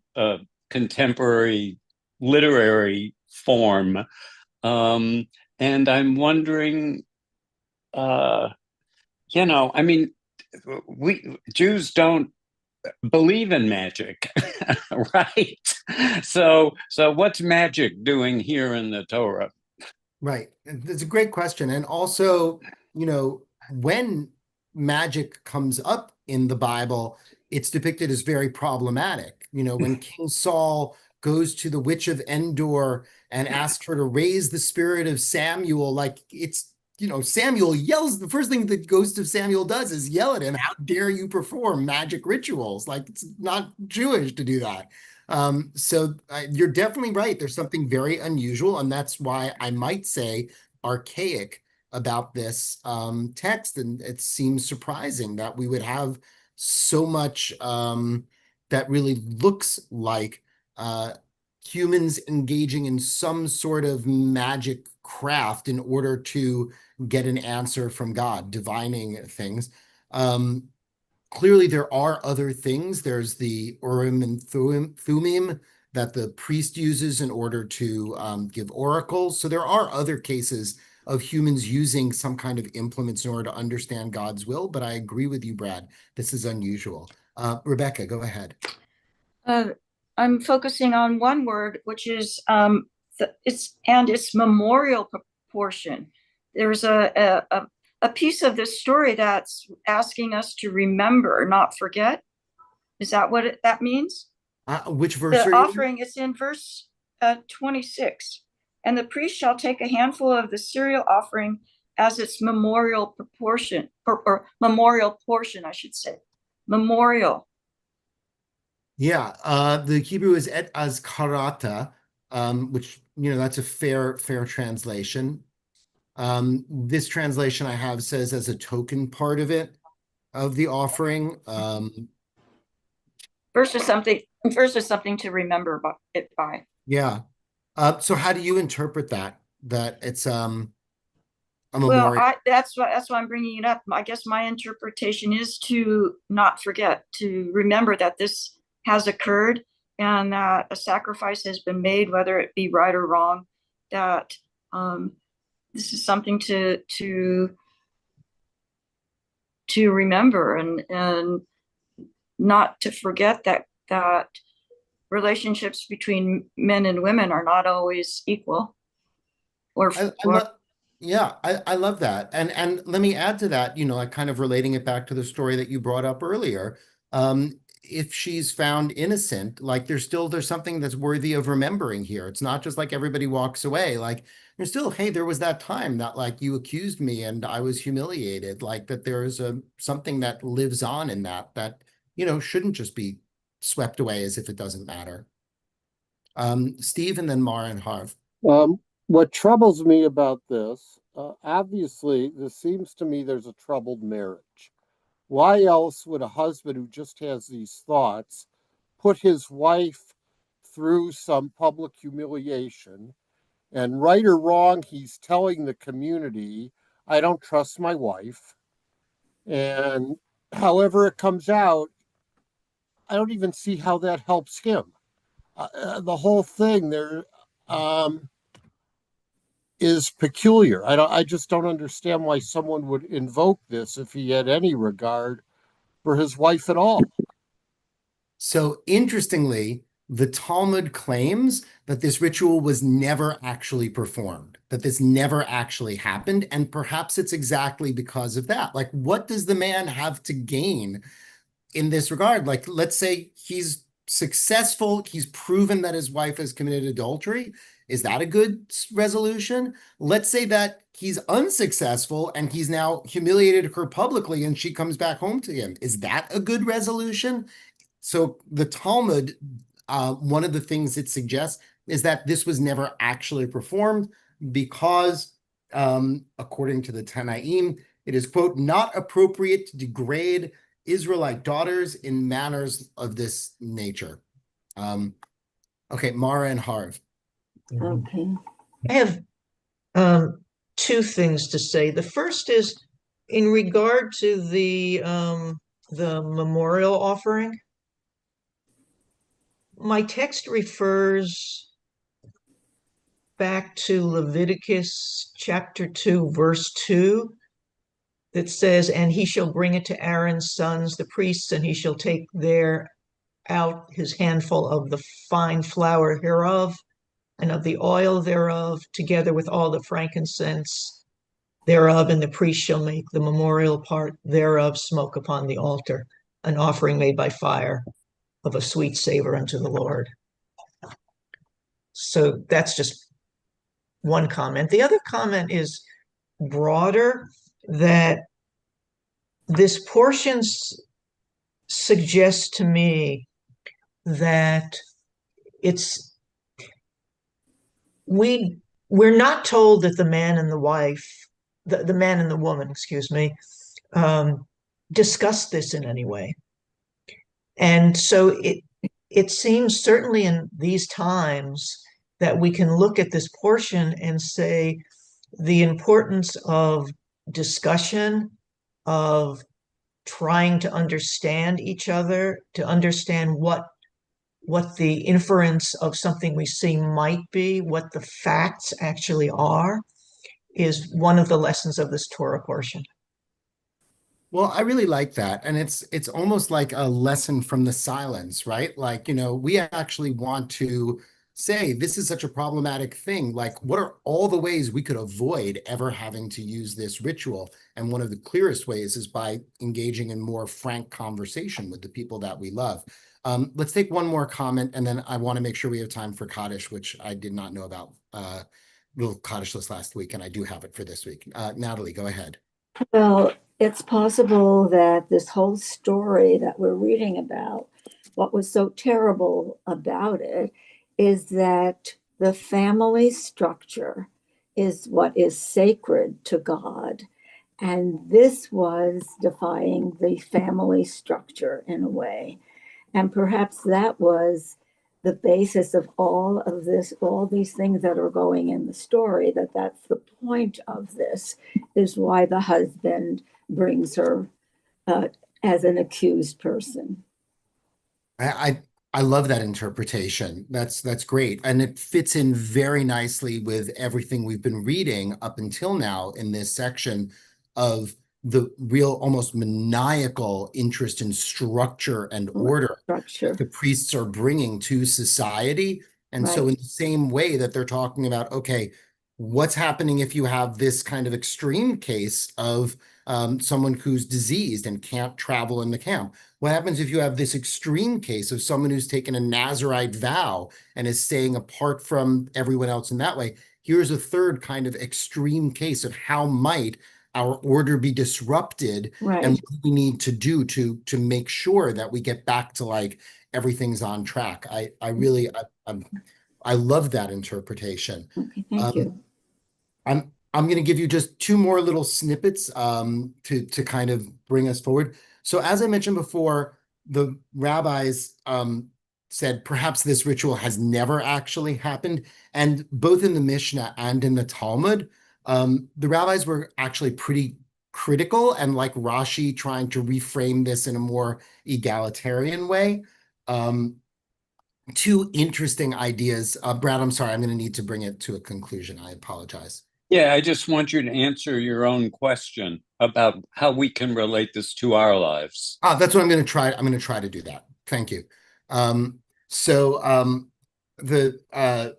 Speaker 7: contemporary literary form. And I'm wondering, we Jews don't believe in magic, right? So what's magic doing here in the Torah?
Speaker 1: Right. That's a great question. And also, when magic comes up in the Bible, it's depicted as very problematic. When King Saul goes to the witch of Endor and asks her to raise the spirit of Samuel, like Samuel yells. The first thing the ghost of Samuel does is yell at him, "How dare you perform magic rituals? Like, it's not Jewish to do that." So you're definitely right. There's something very unusual, and that's why I might say archaic about this text. And it seems surprising that we would have so much that really looks like humans engaging in some sort of magic craft in order to get an answer from God, divining things. Clearly, there are other things. There's the Urim and Thummim that the priest uses in order to give oracles. So there are other cases of humans using some kind of implements in order to understand God's will. But I agree with you, Brad. This is unusual. Rebecca, go ahead.
Speaker 5: I'm focusing on one word, which is its memorial proportion. There's a piece of this story that's asking us to remember, not forget. Is that what that means?
Speaker 1: Which verse?
Speaker 5: The offering is in verse 26. And the priest shall take a handful of the cereal offering as its memorial proportion, or memorial portion, I should say. Memorial.
Speaker 1: Yeah, the Hebrew is et azkarata, which, that's a fair translation. This translation I have says as a token part of it, of the offering.
Speaker 5: Versus something to remember it by.
Speaker 1: Yeah. So how do you interpret that it's a memorial?
Speaker 5: Well, that's why I'm bringing it up. I guess my interpretation is to not forget, to remember that this has occurred and that a sacrifice has been made, whether it be right or wrong, that this is something to remember, and not to forget that relationships between men and women are not always equal.
Speaker 1: I love that. And let me add to that, like kind of relating it back to the story that you brought up earlier. If she's found innocent, like there's something that's worthy of remembering here. It's not just like everybody walks away. Like there's still, hey, there was that time that like you accused me and I was humiliated. Like that there's something that lives on in that shouldn't just be swept away as if it doesn't matter. Steve, and then Mara and Harv.
Speaker 2: What troubles me about this, obviously, this seems to me there's a troubled marriage. Why else would a husband who just has these thoughts put his wife through some public humiliation? And right or wrong, he's telling the community, I don't trust my wife. And however it comes out, I don't even see how that helps him. The whole thing there is peculiar. I just don't understand why someone would invoke this if he had any regard for his wife at all.
Speaker 1: So interestingly, the Talmud claims that this ritual was never actually performed, that this never actually happened. And perhaps it's exactly because of that. Like, what does the man have to gain in this regard? Like, let's say he's successful, he's proven that his wife has committed adultery. Is that a good resolution? Let's say that he's unsuccessful and he's now humiliated her publicly and she comes back home to him. Is that a good resolution? So the Talmud, one of the things it suggests is that this was never actually performed because, according to the Tanaim, it is, quote, not appropriate to degrade Israelite daughters in manners of this nature. Okay, Mara and Harv.
Speaker 4: Okay.
Speaker 6: I have two things to say. The first is in regard to the memorial offering. My text refers back to Leviticus chapter 2, verse 2, that says, and he shall bring it to Aaron's sons, the priests, and he shall take there out his handful of the fine flour hereof, and of the oil thereof, together with all the frankincense thereof, and the priest shall make the memorial part thereof smoke upon the altar, an offering made by fire of a sweet savor unto the Lord. So that's just one comment. The other comment is broader, that this portion suggests to me that we're not told that the man and the wife, the man and the woman, excuse me, discussed this in any way. And so it seems, certainly in these times, that we can look at this portion and say the importance of discussion, of trying to understand each other, to understand what the inference of something we see might be, what the facts actually are, is one of the lessons of this Torah portion.
Speaker 1: Well, I really like that. And it's almost like a lesson from the silence, right? Like, we actually want to say this is such a problematic thing. Like, what are all the ways we could avoid ever having to use this ritual? And one of the clearest ways is by engaging in more frank conversation with the people that we love. Let's take one more comment, and then I want to make sure we have time for Kaddish, which I did not know about little Kaddish list last week, and I do have it for this week. Natalie, go ahead.
Speaker 8: Well, it's possible that this whole story that we're reading about, what was so terrible about it is that the family structure is what is sacred to God. And this was defying the family structure in a way. And perhaps that was the basis of all of this, all these things that are going in the story, that's the point of this, is why the husband brings her as an accused person.
Speaker 1: I love that interpretation. That's great. And it fits in very nicely with everything we've been reading up until now in this section of the real, almost maniacal interest in structure and order that the priests are bringing to society. And so in the same way that they're talking about, okay, what's happening if you have this kind of extreme case of someone who's diseased and can't travel in the camp? What happens if you have this extreme case of someone who's taken a Nazirite vow and is staying apart from everyone else in that way? Here's a third kind of extreme case of how might our order be disrupted, and what we need to do to make sure that we get back to like everything's on track. I really love that interpretation.
Speaker 8: Okay, thank you.
Speaker 1: I'm going to give you just two more little snippets to kind of bring us forward. So as I mentioned before, the rabbis said perhaps this ritual has never actually happened. And both in the Mishnah and in the Talmud, the rabbis were actually pretty critical and like Rashi trying to reframe this in a more egalitarian way. Two interesting ideas. Brad, I'm sorry, I'm going to need to bring it to a conclusion. I apologize.
Speaker 7: Yeah, I just want you to answer your own question about how we can relate this to our lives.
Speaker 1: That's what I'm going to try. I'm going to try to do that. Thank you. The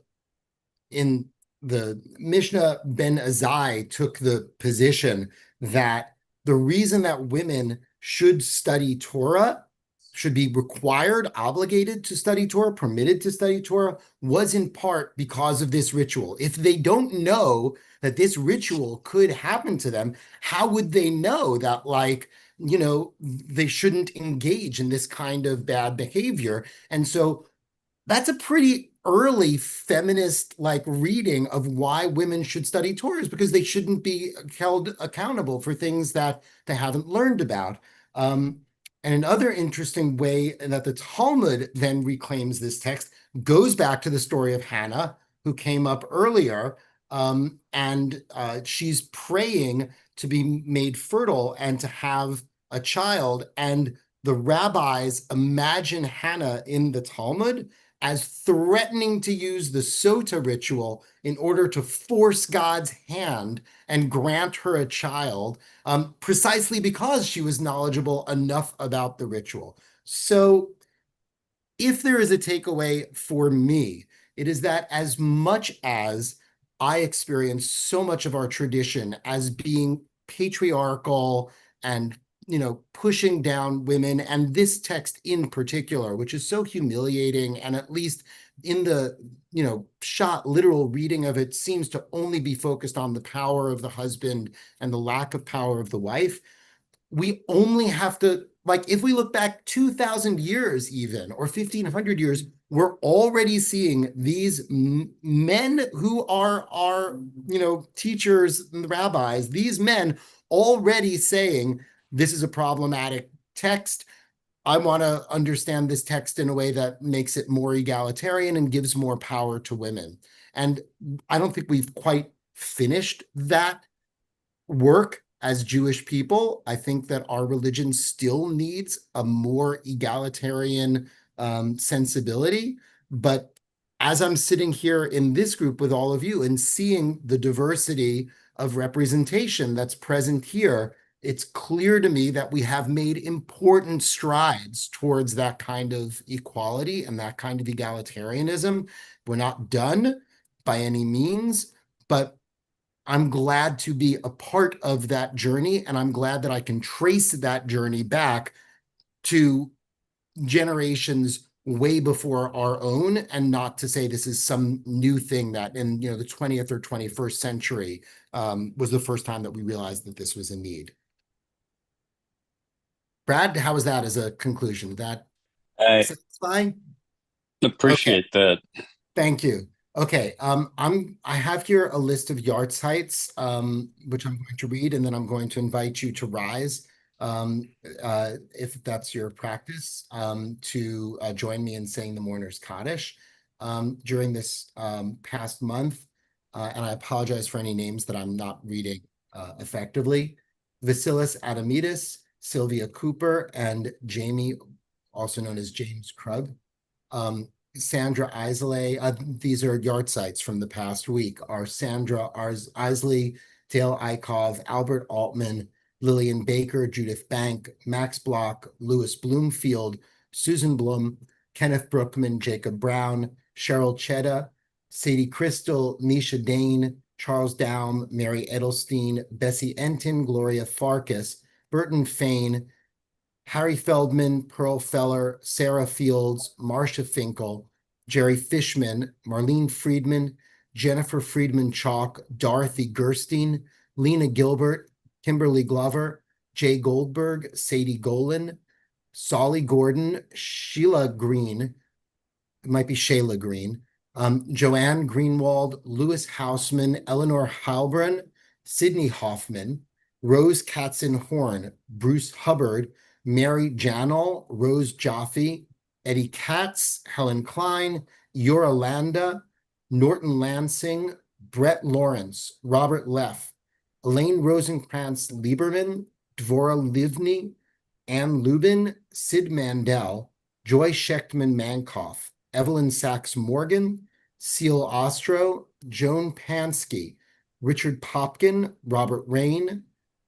Speaker 1: in the Mishnah, Ben Azai took the position that the reason that women should study Torah, should be required, obligated to study Torah, permitted to study Torah, was in part because of this ritual. If they don't know that this ritual could happen to them, how would they know that, like, they shouldn't engage in this kind of bad behavior? And so that's a pretty early feminist like reading of why women should study Torah, is because they shouldn't be held accountable for things that they haven't learned about. And another interesting way that the Talmud then reclaims this text goes back to the story of Hannah, who came up earlier, and she's praying to be made fertile and to have a child. And the rabbis imagine Hannah in the Talmud as threatening to use the sota ritual in order to force God's hand and grant her a child, precisely because she was knowledgeable enough about the ritual. So if there is a takeaway for me, it is that as much as I experience so much of our tradition as being patriarchal and pushing down women, and this text in particular, which is so humiliating, and at least in the, shot literal reading of it, seems to only be focused on the power of the husband and the lack of power of the wife. We only have to, like, if we look back 2,000 years even, or 1,500 years, we're already seeing these men who are our, teachers and rabbis, these men already saying, this is a problematic text. I want to understand this text in a way that makes it more egalitarian and gives more power to women. And I don't think we've quite finished that work as Jewish people. I think that our religion still needs a more egalitarian sensibility. But as I'm sitting here in this group with all of you and seeing the diversity of representation that's present here, it's clear to me that we have made important strides towards that kind of equality and that kind of egalitarianism. We're not done by any means, but I'm glad to be a part of that journey, and I'm glad that I can trace that journey back to generations way before our own, and not to say this is some new thing that in the 20th or 21st century was the first time that we realized that this was a need. Brad, how was that as a conclusion? That
Speaker 7: I
Speaker 1: satisfying?
Speaker 7: appreciate that.
Speaker 1: Thank you. Okay, I have here a list of yard sites, which I'm going to read, and then I'm going to invite you to rise, if that's your practice, to join me in saying the mourner's Kaddish during this past month. And I apologize for any names that I'm not reading effectively. Vasilis Adamidis, Sylvia Cooper, and Jamie, also known as James Krug. Sandra Isley, these are yard sites from the past week, are Sandra Isley, Dale Eichhoff, Albert Altman, Lillian Baker, Judith Bank, Max Block, Louis Bloomfield, Susan Blum, Kenneth Brookman, Jacob Brown, Cheryl Chedda, Sadie Crystal, Misha Dane, Charles Daum, Mary Edelstein, Bessie Enton, Gloria Farkas, Burton Fain, Harry Feldman, Pearl Feller, Sarah Fields, Marcia Finkel, Jerry Fishman, Marlene Friedman, Jennifer Friedman Chalk, Dorothy Gerstein, Lena Gilbert, Kimberly Glover, Jay Goldberg, Sadie Golan, Solly Gordon, Sheila Green, it might be Shayla Green, Joanne Greenwald, Louis Hausman, Eleanor Heilbrun, Sidney Hoffman, Rose Katzen-Horn, Bruce Hubbard, Mary Janel, Rose Jaffe, Eddie Katz, Helen Klein, Yora Landa, Norton Lansing, Brett Lawrence, Robert Leff, Elaine Rosenkrantz Lieberman, Dvora Livni, Ann Lubin, Sid Mandel, Joy Schechtman Mankoff, Evelyn Sachs Morgan, Seal Ostro, Joan Pansky, Richard Popkin, Robert Rain,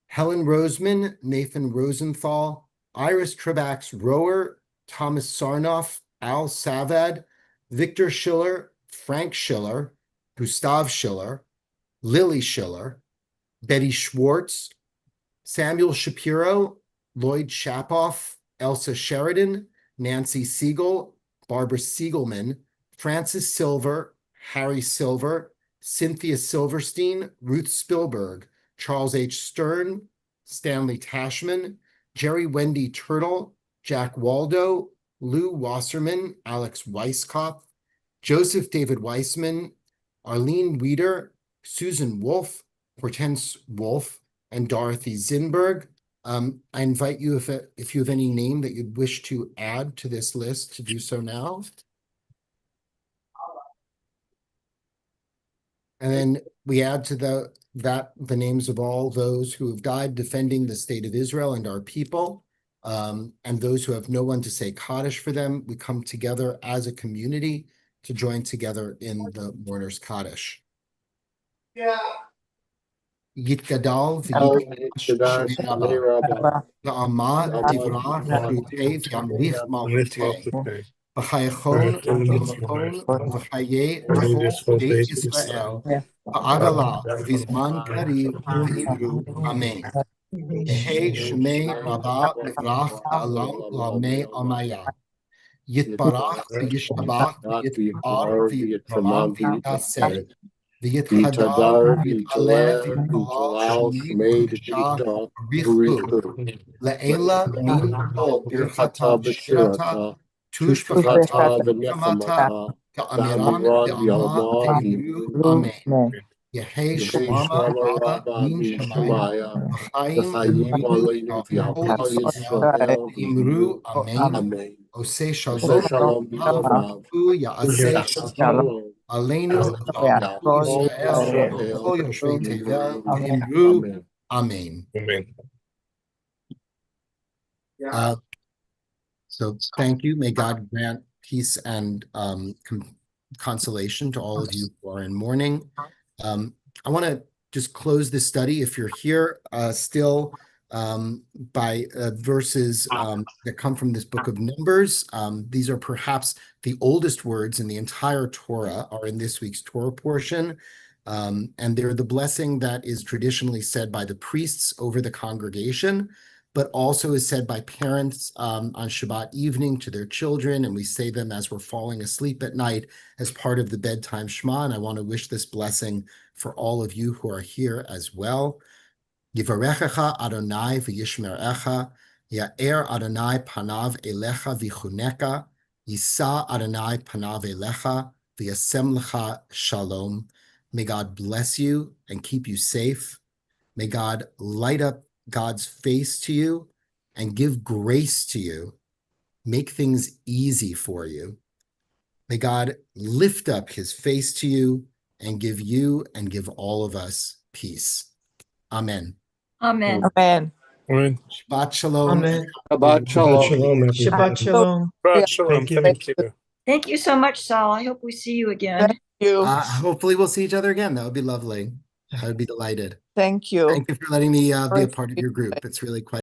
Speaker 1: Helen Roseman, Nathan Rosenthal, Iris Trebax Rower, Thomas Sarnoff, Al Savad, Victor Schiller, Frank Schiller, Gustav Schiller, Lily Schiller, Betty Schwartz, Samuel Shapiro, Lloyd Shapoff, Elsa Sheridan, Nancy Siegel, Barbara Siegelman, Francis Silver, Harry Silver, Cynthia Silverstein, Ruth Spielberg, Charles H. Stern, Stanley Tashman, Jerry Wendy Turtle, Jack Waldo, Lou Wasserman, Alex Weisskopf, Joseph David Weissman, Arlene Weider, Susan Wolf, Hortense Wolf, and Dorothy Zinberg. I invite you, if you have any name that you'd wish to add to this list, to do so now. And then we add to the names of all those who have died defending the state of Israel and our people, and those who have no one to say Kaddish for them. We come together as a community to join together in the mourners Kaddish.
Speaker 2: Yeah.
Speaker 1: Yitgadal
Speaker 2: Shemei Rabbah.
Speaker 1: V'amad divrah v'rutei v'yamlich malchutei v'chayachon v'yachon v'chayei v'chol beit Yisrael v'agala v'zman kariv v'imru amen. Yehi Shemei Rabbah v'rach v'alam l'amei amaya. Yitbarach v'yishtabach v'yitar v'yitramam v'yitaseh. V'yithadar v'yitalev v'yithalal shmei d'shah v'richu. Le'ela min kol birchata v'shirata tushbachata v'nechamata ka'amiran v'yama v'yiru amen. Yehi shmama rabba min shemaya v'chayim aleinu v'yachol Yisrael v'imru amen. Oseh shalom v'yarav ya'aseh shalom Aleinu Israel, Kol Yoshvei Tevel, V'imru, Amen. So thank you. May God grant peace and consolation to all of you who are in mourning. I want to just close this study, if you're here still, by verses that come from this book of Numbers. These are perhaps the oldest words in the entire Torah are in this week's Torah portion. And they're the blessing that is traditionally said by the priests over the congregation, but also is said by parents on Shabbat evening to their children. And we say them as we're falling asleep at night as part of the bedtime Shema. And I want to wish this blessing for all of you who are here as well. Yivarechecha Adonai v'yishmerecha, Ya'er Adonai panav elecha v'chuneka, Yisa Adonai panav elecha, v'yasem lecha shalom. May God bless you and keep you safe. May God light up God's face to you and give grace to you, make things easy for you. May God lift up his face to you and give all of us peace. Amen.
Speaker 5: Amen.
Speaker 9: Amen.
Speaker 1: Shabbat shalom.
Speaker 6: Amen.
Speaker 2: Shabbat shalom.
Speaker 6: Shabbat shalom.
Speaker 9: Thank you.
Speaker 6: Thank you.
Speaker 5: Thank you so much, Sal. I hope we see you again.
Speaker 9: Thank you.
Speaker 1: Hopefully we'll see each other again. That would be lovely. I would be delighted.
Speaker 9: Thank you.
Speaker 1: Thank you for letting me be a part of your group. It's really quite